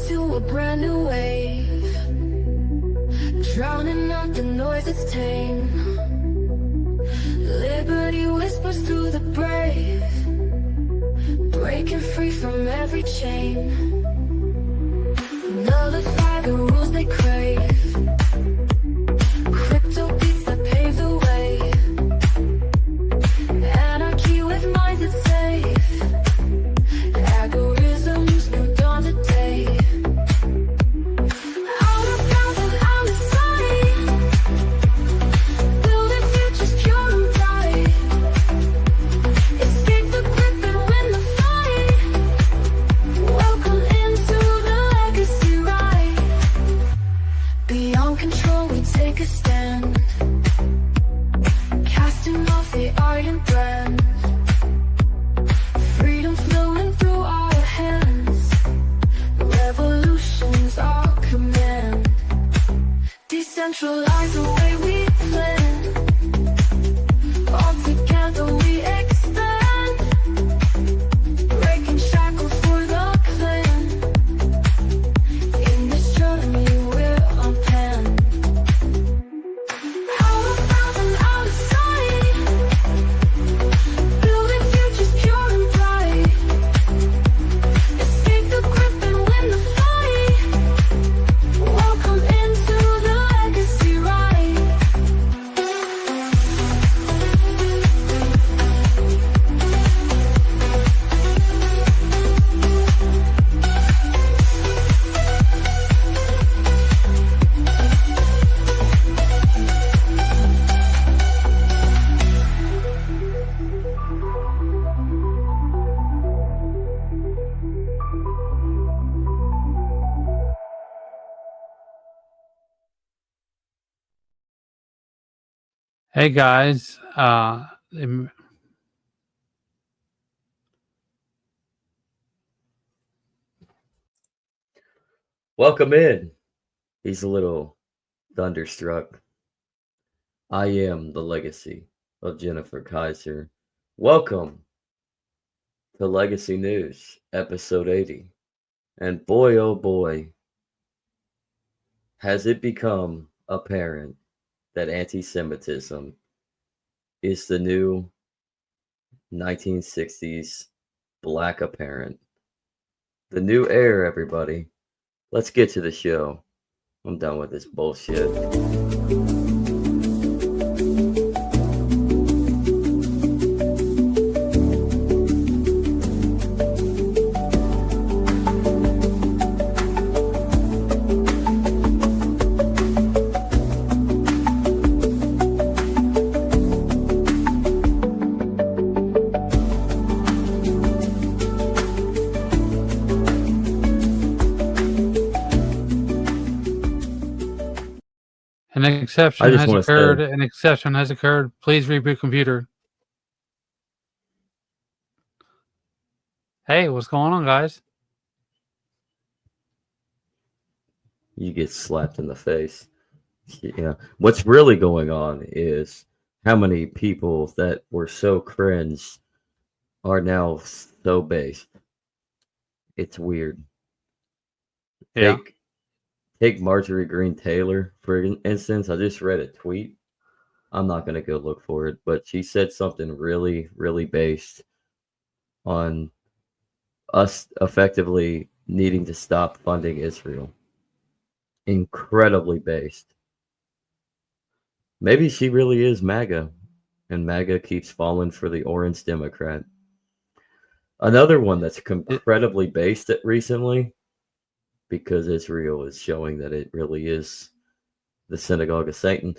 into a brand new wave, drowning out the noise that's tame. Liberty whispers through the brave, breaking free from every chain. Nullify the rules they crave, crypto beats that pave the way. Anarchy with minds that's safe, algorithms new dawn today. Out of bounds and out of sight, building futures pure and bright. Escape the grip and win the fight. Welcome into the legacy ride. Beyond control we take a stand, casting off the iron brand. Freedom flowing through our hands, revolution's our command. Decentralize the way we plan, all together we expand. Breaking shackles for the clan, in this journey we're unpanned. Out of bounds and out of sight, building futures pure and bright. Escape the grip and win the fight. Welcome into the legacy ride. Hey guys, Welcome in. He's a little thunderstruck. I am the legacy of Jennifer Kaiser. Welcome to Legacy News, episode 80. And boy, oh boy, has it become apparent that anti-Semitism is the new 1960s black apparent. The new era, everybody. Let's get to the show. I'm done with this bullshit. an exception I just has wanna say- occurred. An exception has occurred. Please reboot computer. Hey, what's going on, guys? You get slapped in the face. Yeah. What's really going on is how many people that were so cringe are now so based. It's weird. Yeah. Take Marjorie Green Taylor, for instance. I just read a tweet. I'm not going to go look for it, but she said something really, really based on us effectively needing to stop funding Israel. Incredibly based. Maybe she really is MAGA, and MAGA keeps falling for the orange Democrat. Another one that's incredibly based recently, because Israel is showing that it really is the synagogue of Satan,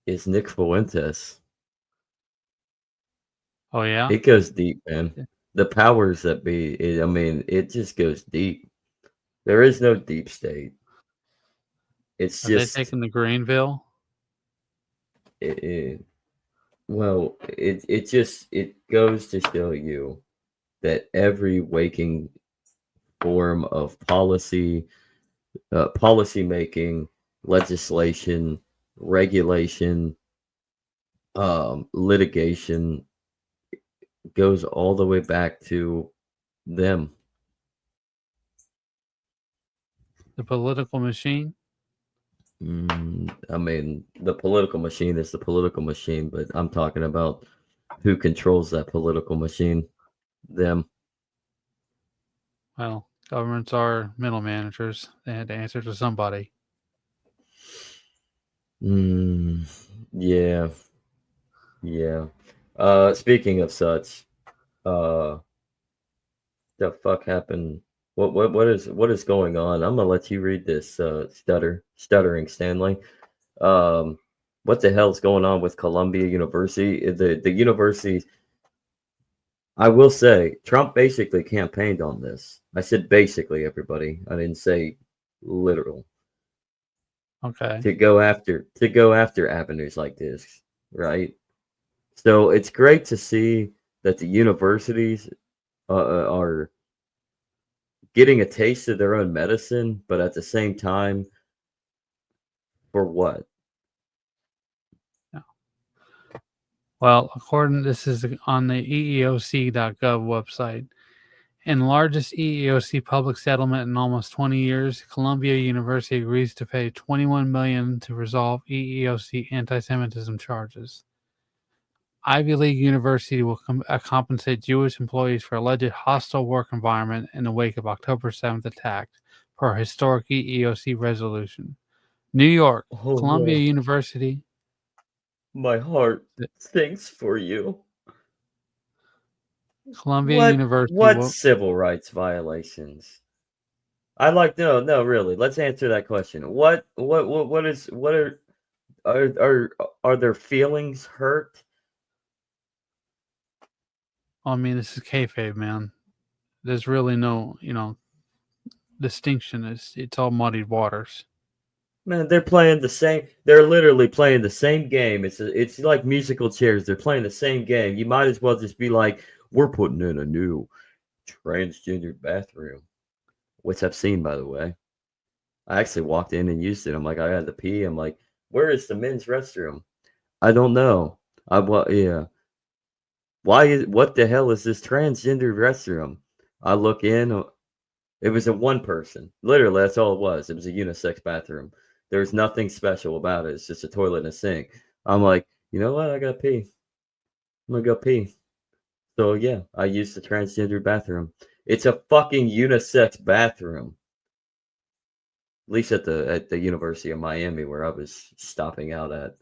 is Nick Fuentes. Oh yeah. It goes deep, man. The powers that be, it just goes deep. There is no deep state. It's Are just they taking the Greenville? it goes to show you that every waking form of policy making, legislation, regulation, litigation goes all the way back to them. The political machine? I mean, the political machine is the political machine, but I'm talking about who controls that political machine. Them. Well, governments are middle managers. They had to answer to somebody. Yeah. Yeah. Speaking of such, uh, the fuck happened? What is going on? I'm gonna let you read this. Stuttering Stanley. What the hell's going on with Columbia University? The university. I will say Trump basically campaigned on this. I said basically, everybody. I didn't say literal. Okay. To go after avenues like this, right? So it's great to see that the universities are getting a taste of their own medicine, but at the same time, for what? Well, this is on the EEOC.gov website. In the largest EEOC public settlement in almost 20 years, Columbia University agrees to pay $21 million to resolve EEOC anti-Semitism charges. Ivy League University will compensate Jewish employees for alleged hostile work environment in the wake of October 7th attack, per historic EEOC resolution. New York, Columbia University. My heart thinks for you. Columbia University. What civil rights violations? I'd like no, really. Let's answer that question. What are their feelings hurt? I mean, this is kayfabe, man. There's really no, distinction. It's all muddied waters. Man, they're playing the same. They're literally playing the same game. It's like musical chairs. They're playing the same game. You might as well just be like, we're putting in a new transgender bathroom, which I've seen, by the way. I actually walked in and used it. I'm like, I had to pee. I'm like, where is the men's restroom? I don't know. Yeah. What the hell is this transgender restroom? I look in. It was a one person. Literally, that's all it was. It was a unisex bathroom. There's nothing special about it. It's just a toilet and a sink. I'm like, you know what? I gotta pee. I'm gonna go pee. So yeah, I used the transgender bathroom. It's a fucking unisex bathroom. At least at the University of Miami where I was stopping out at.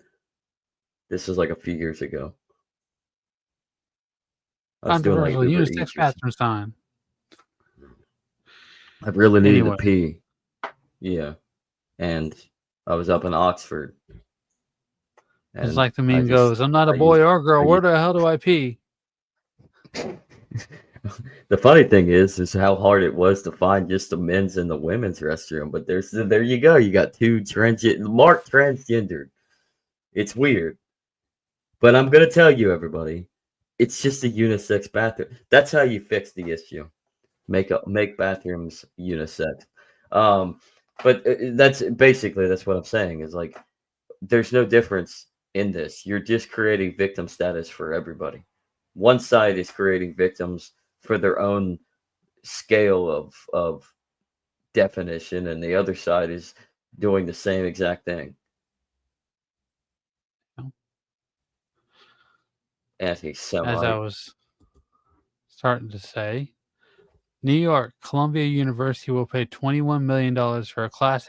This was like a few years ago. I was doing like Controversial Uber unisex Eats. bathroom time. I really needed to pee. Yeah. And I was up in Oxford. It's like the meme goes, I'm not a boy or a girl. Where the hell do I pee? The funny thing is how hard it was to find just the men's and the women's restroom. But there you go. You got two marked transgendered. It's weird. But I'm going to tell you, everybody, it's just a unisex bathroom. That's how you fix the issue. Make bathrooms unisex. But that's what I'm saying is like, there's no difference in this. You're just creating victim status for everybody. One side is creating victims for their own scale of definition, and the other side is doing the same exact thing. Anti-Semite. As I was starting to say, New York, Columbia University will pay $21 million for a class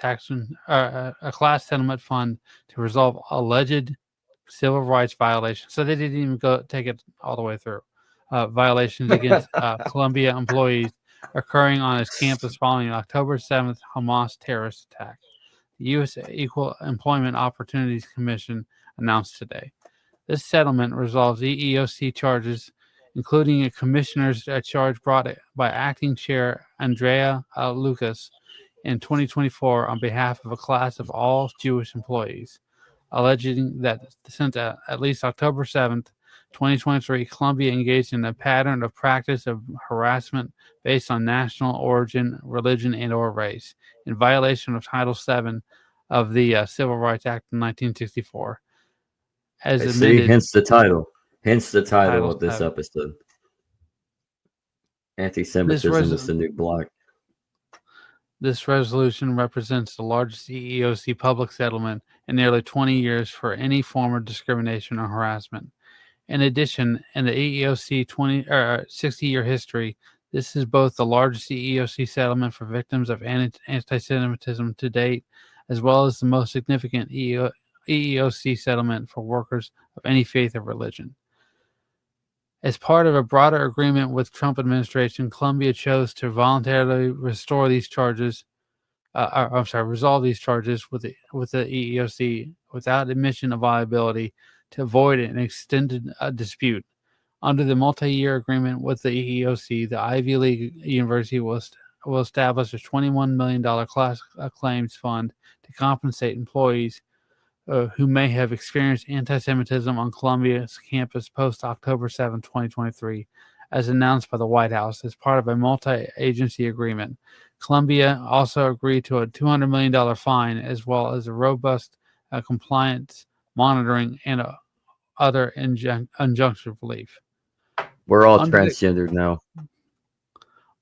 settlement fund to resolve alleged civil rights violations. So they didn't even take it all the way through. Violations against Columbia employees occurring on its campus following October 7th Hamas terrorist attack. The U.S. Equal Employment Opportunities Commission announced today. This settlement resolves EEOC charges, including a commissioner's charge brought by acting chair Andrea Lucas in 2024 on behalf of a class of all Jewish employees, alleging that since at least October 7th, 2023, Columbia engaged in a pattern of practice of harassment based on national origin, religion, and or race, in violation of Title VII of the Civil Rights Act of 1964. As amended, hence the title of this 7. episode. Anti-Semitism is the new black. This resolution represents the largest EEOC public settlement in nearly 20 years for any form of discrimination or harassment. In addition, in the EEOC 60-year history, this is both the largest EEOC settlement for victims of anti-Semitism to date, as well as the most significant EEOC settlement for workers of any faith or religion. As part of a broader agreement with Trump administration, Columbia chose to voluntarily resolve these charges with the EEOC without admission of liability to avoid an extended dispute. Under the multi-year agreement with the EEOC, the Ivy League University will establish a $21 million class claims fund to compensate employees who may have experienced anti-Semitism on Columbia's campus post-October 7, 2023, as announced by the White House as part of a multi-agency agreement. Columbia also agreed to a $200 million fine, as well as a robust compliance monitoring and other injunctive relief. We're all transgendered now.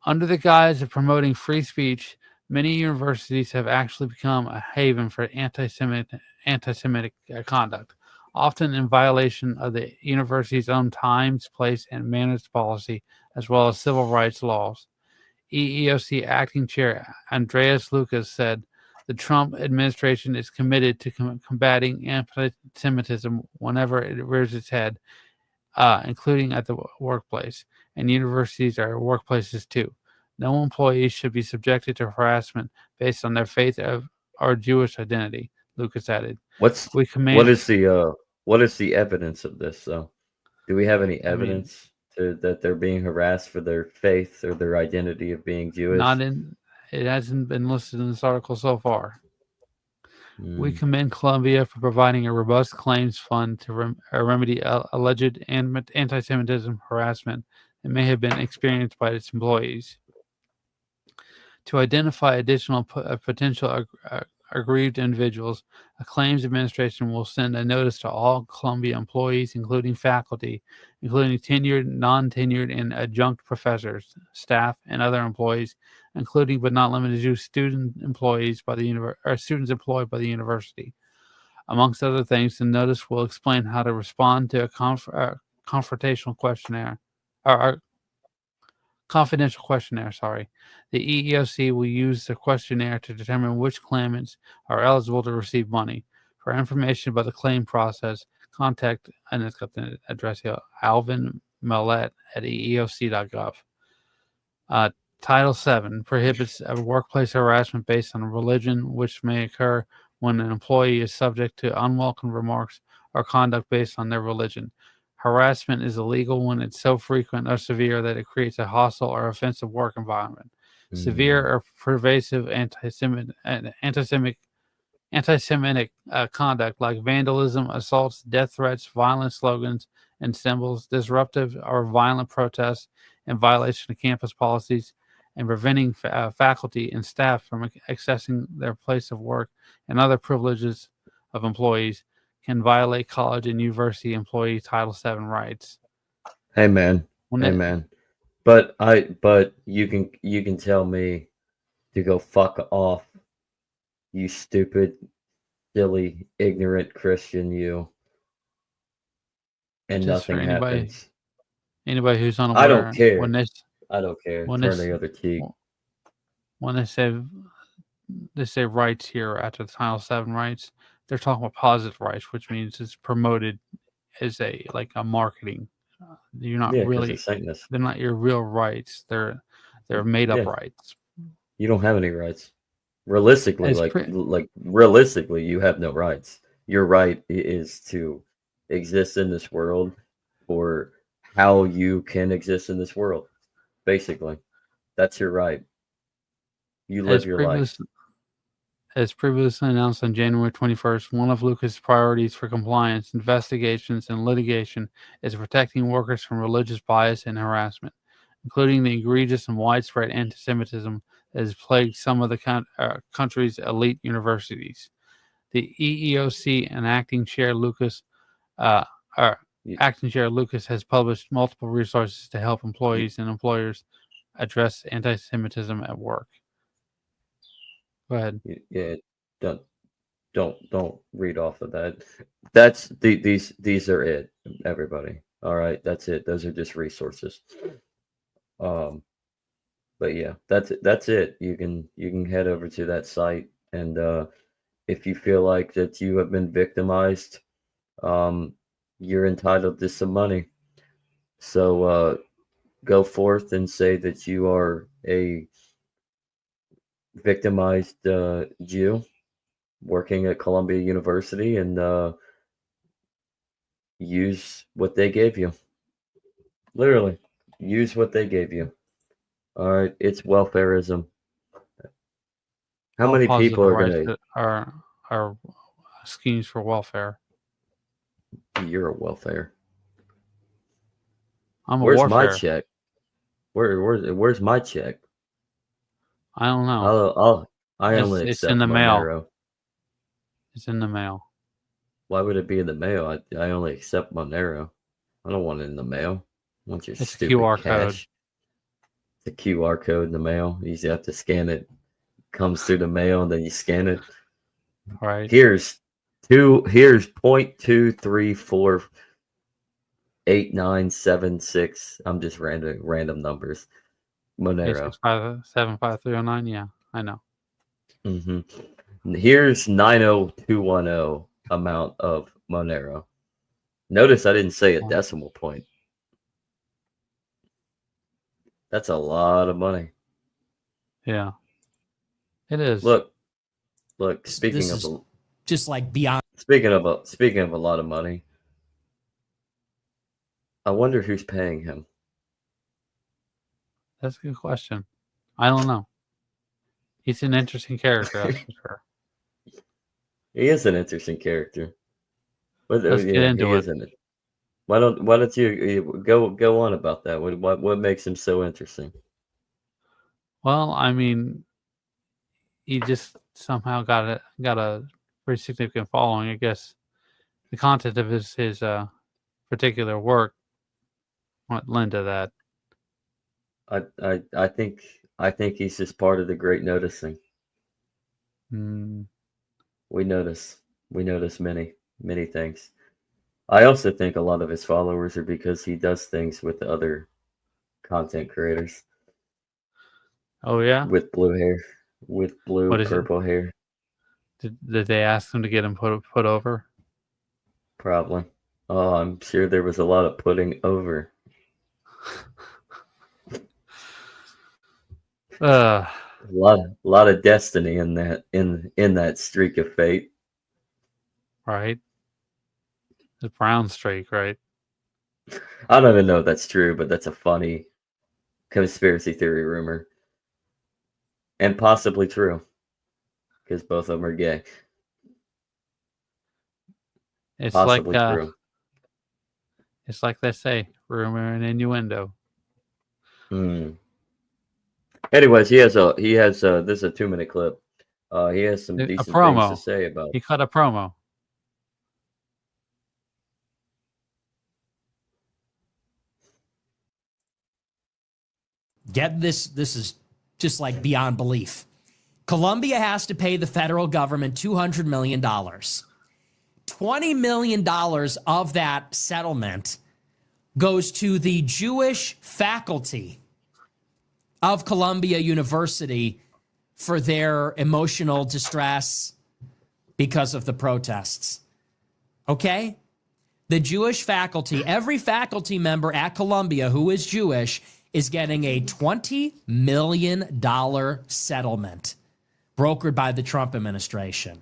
Under the guise of promoting free speech, many universities have actually become a haven for anti-Semitic conduct, often in violation of the university's own times, place, and manners policy, as well as civil rights laws. EEOC Acting Chair Andreas Lucas said, "The Trump administration is committed to combating anti-Semitism whenever it rears its head, including at the workplace, and universities are workplaces too. No employee should be subjected to harassment based on their faith or Jewish identity," Lucas added. What is the evidence of this, though? Do we have any evidence that they're being harassed for their faith or their identity of being Jewish? It hasn't been listed in this article so far. We commend Columbia for providing a robust claims fund to remedy alleged anti-Semitism harassment that may have been experienced by its employees. To identify additional potential aggrieved individuals, a claims administration will send a notice to all Columbia employees, including faculty, including tenured, non-tenured, and adjunct professors, staff, and other employees, including but not limited to students employed by the university. Amongst other things, the notice will explain how to respond to a confrontational questionnaire, or confidential questionnaire. The EEOC will use the questionnaire to determine which claimants are eligible to receive money. For information about the claim process, contact, and it's got the address here, Alvin Millett at eeoc.gov. Title VII prohibits workplace harassment based on religion, which may occur when an employee is subject to unwelcome remarks or conduct based on their religion. Harassment is illegal when it's so frequent or severe that it creates a hostile or offensive work environment. Severe or pervasive anti-Semitic conduct like vandalism, assaults, death threats, violent slogans and symbols, disruptive or violent protests, and violation of campus policies, and preventing faculty and staff from accessing their place of work and other privileges of employees can violate college and university employee Title VII rights. Hey man. But you can tell me to go fuck off, you stupid, silly, ignorant Christian, you. And just nothing happens. Anybody who's unaware, I don't care. I don't care. Turn the other cheek. When they say rights here after the Title VII rights, they're talking about positive rights, which means it's promoted as a marketing. You're not really. They're not your real rights. They're made up rights. You don't have any rights. Realistically, realistically, you have no rights. Your right is to exist in this world for how you can exist in this world. Basically, that's your right. You live your life. As previously announced on January 21st, one of Lucas' priorities for compliance, investigations, and litigation is protecting workers from religious bias and harassment, including the egregious and widespread anti-Semitism that has plagued some of the country's elite universities. The EEOC and Acting Chair Lucas has published multiple resources to help employees and employers address anti-Semitism at work. Go ahead. Yeah, don't don't read off of that. That's these are it, everybody. All right, that's it. Those are just resources. Um, but yeah, that's it. You can head over to that site, and if you feel like that you have been victimized, um, you're entitled to some money. So go forth and say that you are a victimized Jew working at Columbia University, and use what they gave you. Literally, use what they gave you. All right, it's welfareism. How All many people positive are rights gonna? that are schemes for welfare. You're a welfare. I'm a Where's my warfare. check? Where's my check? I don't know. I only It's in accept the mail. Monero. It's in the mail. Why would it be in the mail? I only accept Monero. I don't want it in the mail. I want your It's a stupid QR code. cash. It's a QR code in the mail. You just have to scan it. Comes through the mail, and then you scan it. Right. Here's 0.23489776. I'm just random numbers. Monero. 865-75309. Yeah, I know. hmm Here's 90210 amount of Monero. Notice I didn't say a Oh, decimal point. That's a lot of money. yeah, it is. Look. This Speaking of is just like beyond. speaking of a lot of money, I wonder who's paying him. That's a good question. I don't know. He's an interesting character, that's for sure. He is an interesting character. But Let's get yeah, into he it. isn't it. Why don't you go on about that? What makes him so interesting? Well, I mean, he just somehow got a pretty significant following. I guess the content of his particular work might lend to that. I think he's just part of the great noticing. Mm, We notice many things. I also think a lot of his followers are because he does things with other content creators oh yeah, with blue hair, with blue what is it? purple hair, Did they ask him to get him put over? probably. Oh, I'm sure there was a lot of putting over. Uh, A lot of destiny in that streak of fate. right. The brown streak, right? I don't even know if that's true, but that's a funny conspiracy theory rumor. And possibly true. Because both of them are gay. It's Possibly true. it's like they say, rumor and innuendo. Hmm. Anyways, he has this is a 2-minute clip. He has some A decent things to promo. say about. He cut a promo. Get this. This is just like beyond belief. Colombia has to pay the federal government $200 million. $20 million of that settlement goes to the Jewish faculty of Columbia University for their emotional distress because of the protests. Okay? The Jewish faculty, every faculty member at Columbia who is Jewish is getting a $20 million settlement brokered by the Trump administration.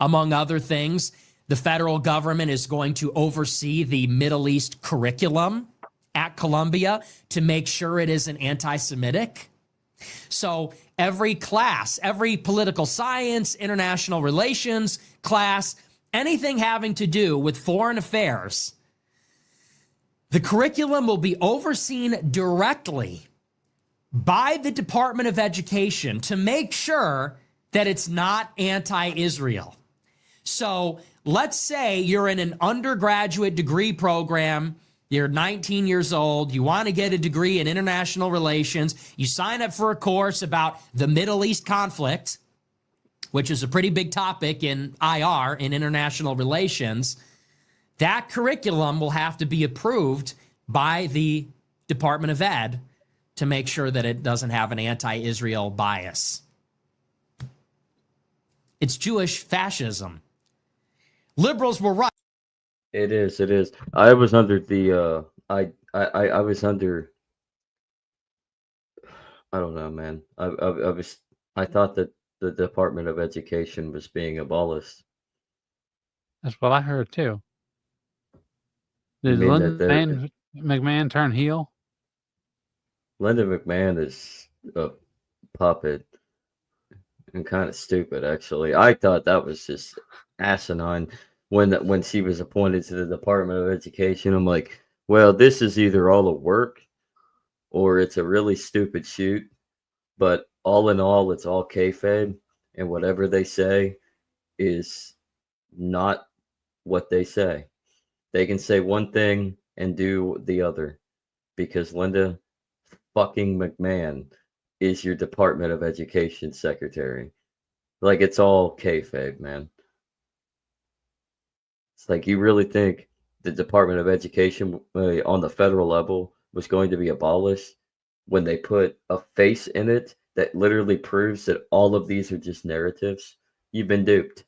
Among other things, the federal government is going to oversee the Middle East curriculum at Columbia to make sure it isn't anti-Semitic. So every class, every political science, international relations class, anything having to do with foreign affairs, the curriculum will be overseen directly by the Department of Education to make sure that it's not anti-Israel. So let's say you're in an undergraduate degree program You're 19 years old. You want to get a degree in international relations. You sign up for a course about the Middle East conflict, which is a pretty big topic in IR, in international relations. That curriculum will have to be approved by the Department of Ed to make sure that it doesn't have an anti-Israel bias. It's Jewish fascism. Liberals were right. It is. It is. I was under the. I was under. I don't know, man. I was. I thought that the Department of Education was being abolished. That's what I heard too. You Did mean that Lyndon McMahon turn heel? Linda McMahon is a puppet and kind of stupid, actually. I thought that was just asinine when she was appointed to the Department of Education. I'm like, well, this is either all a work or it's a really stupid shoot. But all in all, it's all kayfabe, and whatever they say is not what they say. They can say one thing and do the other because Linda fucking McMahon is your Department of Education secretary. Like, it's all kayfabe, man. It's like, you really think the Department of Education on the federal level was going to be abolished when they put a face in it that literally proves that all of these are just narratives? You've been duped,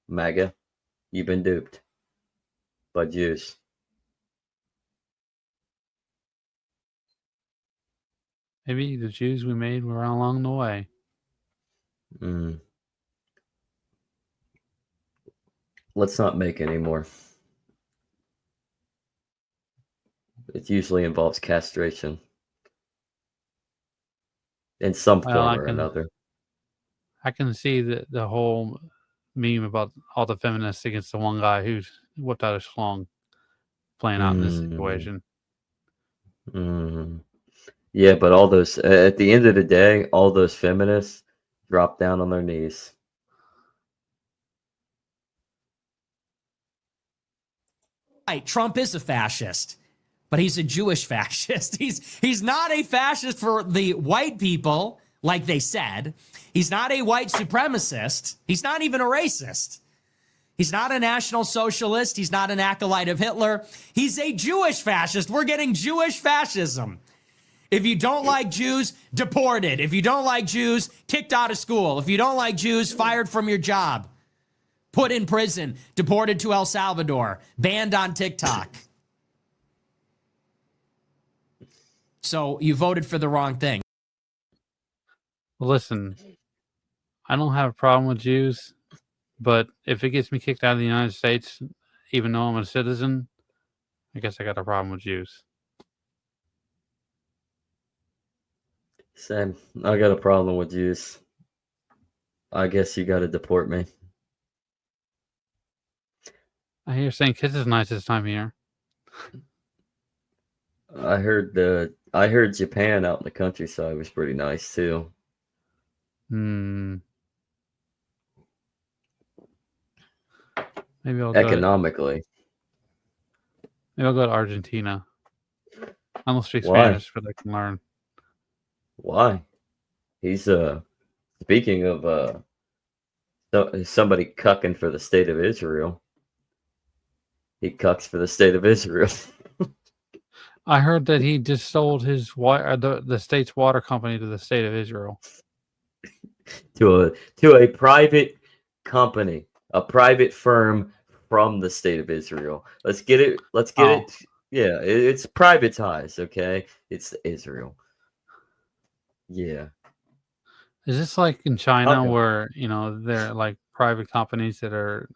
MAGA. You've been duped by Jews. Maybe the Jews we made were along the way. Let's not make any more. It usually involves castration in some form or another. I can see the whole meme about all the feminists against the one guy who's whipped out a schlong playing out in this situation. Yeah, but all those, at the end of the day, all those feminists drop down on their knees. Right, Trump is a fascist, but he's a Jewish fascist. He's not a fascist for the white people, like they said. He's not a white supremacist. He's not even a racist. He's not a national socialist. He's not an acolyte of Hitler. He's a Jewish fascist. We're getting Jewish fascism. If you don't like Jews, deported. If you don't like Jews, kicked out of school. If you don't like Jews, fired from your job. Put in prison, deported to El Salvador, banned on TikTok. So you voted for the wrong thing. Well, listen, I don't have a problem with Jews, but if it gets me kicked out of the United States, even though I'm a citizen, I guess I got a problem with Jews. Same. I got a problem with Jews. I guess you got to deport me. I hear St. Kitts is nice this time of year. I heard Japan out in the countryside was pretty nice too. Maybe I'll Economically. Maybe I'll go to Argentina. I don't speak Why? Spanish, but I can learn. Why? He's speaking of somebody cucking for the state of Israel. He cucks for the state of Israel. I heard that he just sold his the state's water company to the state of Israel. to a private company, a private firm from the state of Israel. Let's get it. Yeah, it's privatized. Okay, it's Israel. Yeah. Is this like in China Okay. where, they're like private companies that are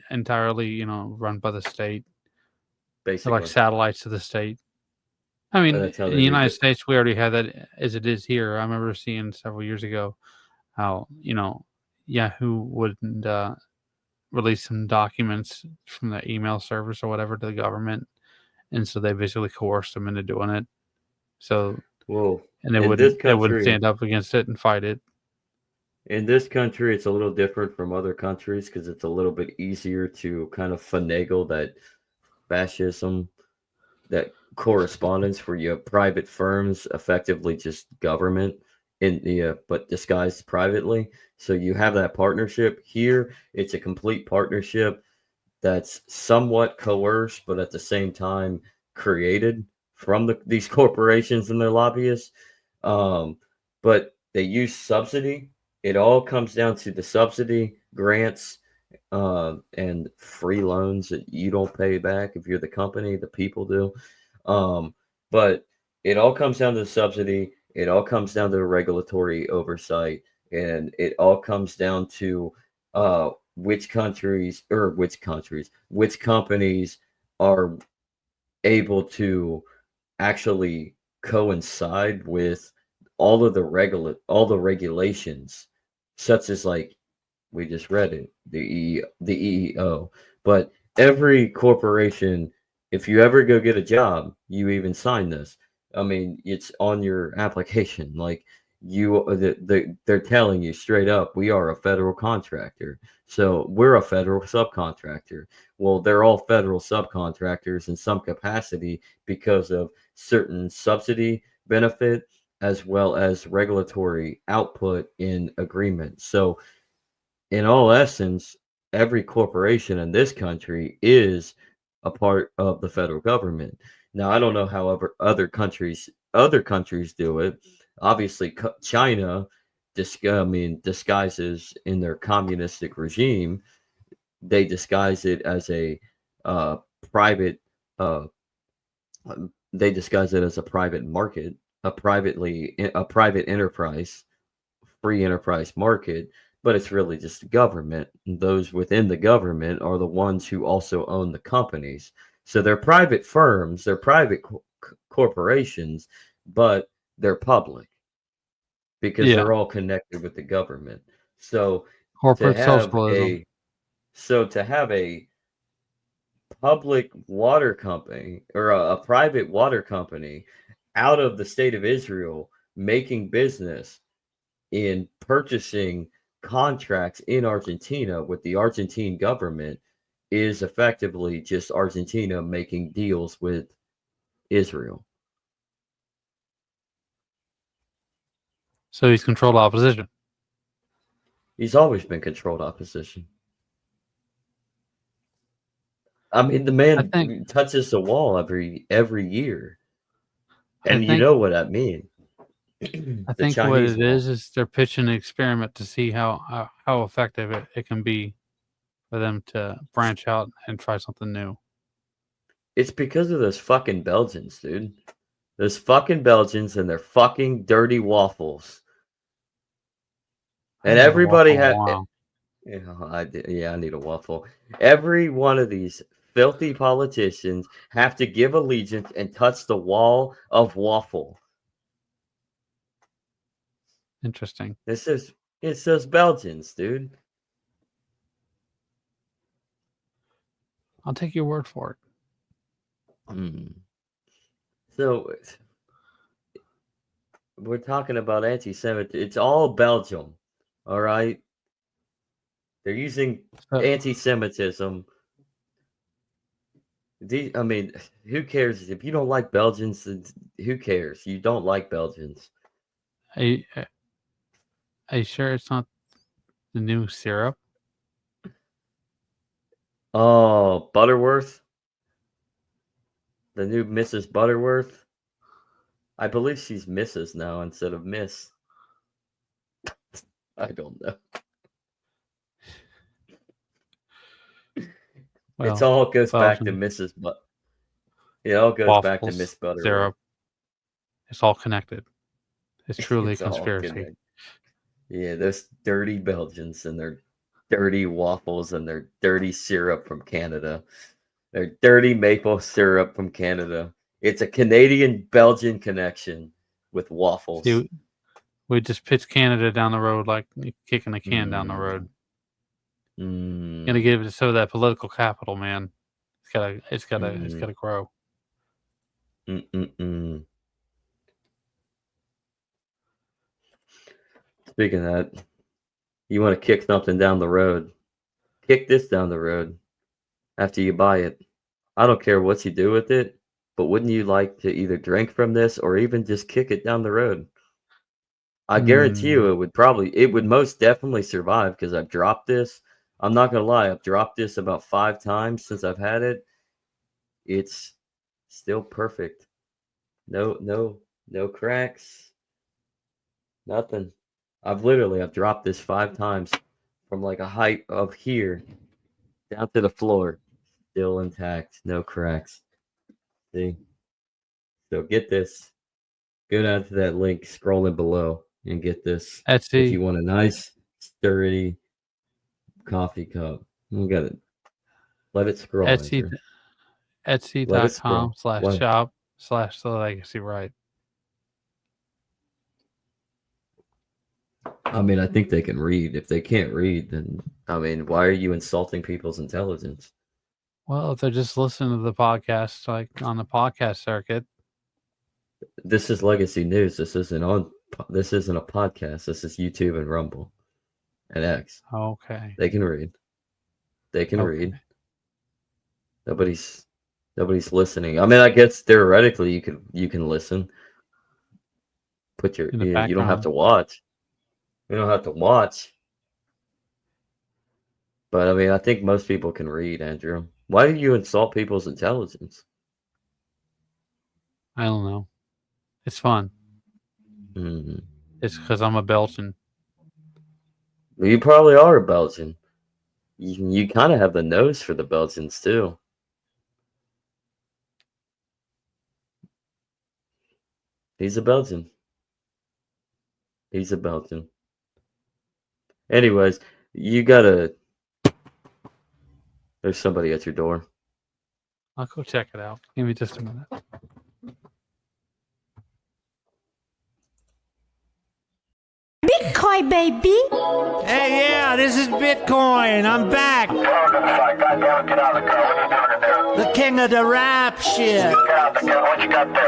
entirely, run by the state? They're Basically, like satellites to the state. I mean, that's how in they the do United it. States, we already have that as it is here. I remember seeing several years ago how, Yahoo wouldn't release some documents from the email service or whatever to the government. And so they basically coerced them into doing it. So, Well, and they in wouldn't this stand up against it and fight it. In this country, it's a little different from other countries because it's a little bit easier to kind of finagle that fascism that correspondence where you have private firms, effectively just government in the but disguised privately. So you have that partnership. Here it's a complete partnership that's somewhat coerced, but at the same time created from these corporations and their lobbyists. But they use subsidy. It all comes down to the subsidy, grants, and free loans that you don't pay back if you're the company. The people do. But it all comes down to the subsidy. It all comes down to regulatory oversight, and it all comes down to which companies are able to actually coincide with all the regulations, such as like we just read it, the EEO. But every corporation, if you ever go get a job, you even sign this. I mean, it's on your application. Like they're telling you straight up, we are a federal contractor, so we're a federal subcontractor. Well, they're all federal subcontractors in some capacity because of certain subsidy benefit as well as regulatory output in agreement. So in all essence, every corporation in this country is a part of the federal government. Now, I don't know how other countries do it. Obviously, China, disguises in their communistic regime. They disguise it as a private. Uh, they disguise it as a private market, a private enterprise, free enterprise market, but it's really just the government. And those within the government are the ones who also own the companies. So they're private firms, they're private corporations, but they're public because Yeah. they're all connected with the government. So to Corporate have socialism. to have a public water company or a private water company out of the state of Israel making business in purchasing contracts in Argentina with the Argentine government is effectively just Argentina making deals with Israel. So he's controlled opposition. He's always been controlled opposition. I mean, the man think- touches the wall every year, I and you think- know what I mean. I The think what Chinese it wall. is they're pitching an experiment to see how effective it can be for them to branch out and try something new. It's because of those fucking Belgians, dude. Those fucking Belgians and their fucking dirty waffles. And I haven't had a everybody waffle in a had. while. I need a waffle. Every one of these filthy politicians have to give allegiance and touch the wall of waffle. Interesting. It's those Belgians, dude. I'll take your word for it. So we're talking about anti-Semitism. It's all Belgium, all right? They're using anti-Semitism. I mean, who cares if you don't like Belgians? Who cares? You don't like Belgians. Are you sure it's not the new syrup? Oh, Butterworth, the new Mrs. Butterworth. I believe she's Mrs. now instead of Miss. I don't know. Well, it all goes back to Belgian Mrs. It all goes back to waffles, Miss Butterworth. syrup. It's all connected. It's truly It's a all conspiracy. connected. Yeah, those dirty Belgians and their dirty waffles and their dirty syrup from Canada. Their dirty maple syrup from Canada. It's a Canadian-Belgian connection with waffles. See, we just pitched Canada down the road like kicking a can down the road. Gonna give it some of that political capital, man. It's gotta grow. Speaking of that, you want to kick something down the road. Kick this down the road after you buy it. I don't care what you do with it. but wouldn't you like to either drink from this or even just kick it down the road? I guarantee you it would most definitely survive because I've dropped this. I'm not gonna lie, I've dropped this about 5 times since I've had it. It's still perfect. No cracks. Nothing. I've dropped this 5 times from like a height of here down to the floor. Still intact, no cracks. See? So get this. Go down to that link scrolling below and get this. Etsy. If you want a nice, sturdy coffee cup. We got it. Let it scroll. Etsy. Andrew. Let it scroll. Etsy.com/shop/the legacy right. I mean, I think they can read. If they can't read, then I mean, why are you insulting people's intelligence? Well, if they're just listening to the podcast, like on the podcast circuit. This is Legacy News. This isn't a podcast. This is YouTube and Rumble and X. Okay. They can read. They can read. Nobody's listening. I mean, I guess theoretically you can listen. Put your you don't have to watch. You don't have to watch. But I mean, I think most people can read, Andrew. Why do you insult people's intelligence? I don't know. It's fun. Mm-hmm. It's because I'm a Belgian. Well, you probably are a Belgian. You kind of have the nose for the Belgians too. He's a Belgian. He's a Belgian. Anyways, there's somebody at your door. I'll go check it out. Give me just a minute. Bitcoin, baby. Hey, yeah, this is Bitcoin. I'm back. The king of the rap shit.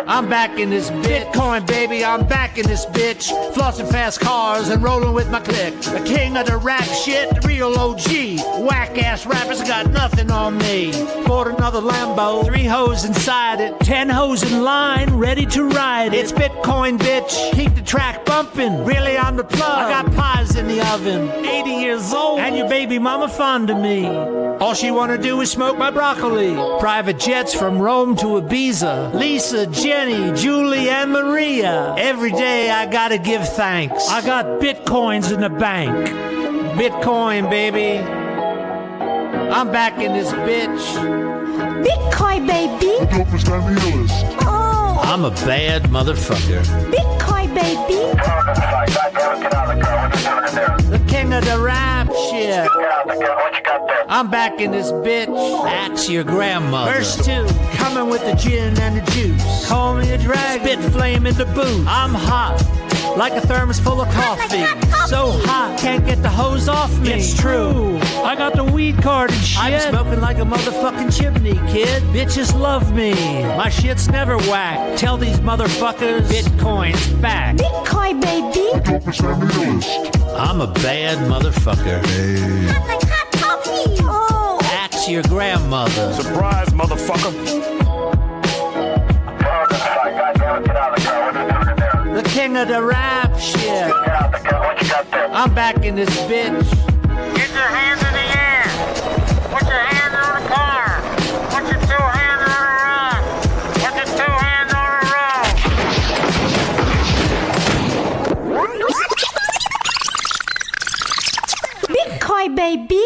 I'm back in this Bitcoin, baby. I'm back in this bitch. Flossing fast cars and rolling with my clique. The king of the rap shit, the real OG. Whack ass rappers got nothing on me. Bought another Lambo, 3 hoes inside it, 10 hoes in line, ready to ride it. It's Bitcoin, bitch. Keep the track bumping. Really on the plug. I got pies in the oven. 80 years old, and your baby mama fond of me. All she wanna do is smoke my broccoli. Private jets from Rome to Ibiza. Lisa, Jenny, Julie, and Maria. Every day I gotta give thanks. I got bitcoins in the bank. Bitcoin, baby. I'm back in this bitch. Bitcoin, baby. Oh, I'm a bad motherfucker. Bitcoin, baby. The king of the rap shit. I'm back in this bitch. Axe your grandmother. Verse 2, coming with the gin and the juice. Call me a drag, spit flame in the booth. I'm hot, like a thermos full of coffee. So hot, can't get the hose off me. It's true, I got the weed card and shit. I'm smoking like a motherfucking chimney, kid. Bitches love me, my shit's never whack. Tell these motherfuckers, Bitcoin's back. Bitcoin, baby. I'm a bad motherfucker. Like hot coffee. Oh, Axe your grandmother. Surprise, motherfucker. The king of the rap shit. I'm back in this bitch. Get your hands in the air. Put your hands on the car. Put your 2 hands on the rock. Put your 2 hands on the rock. Bitcoin, baby.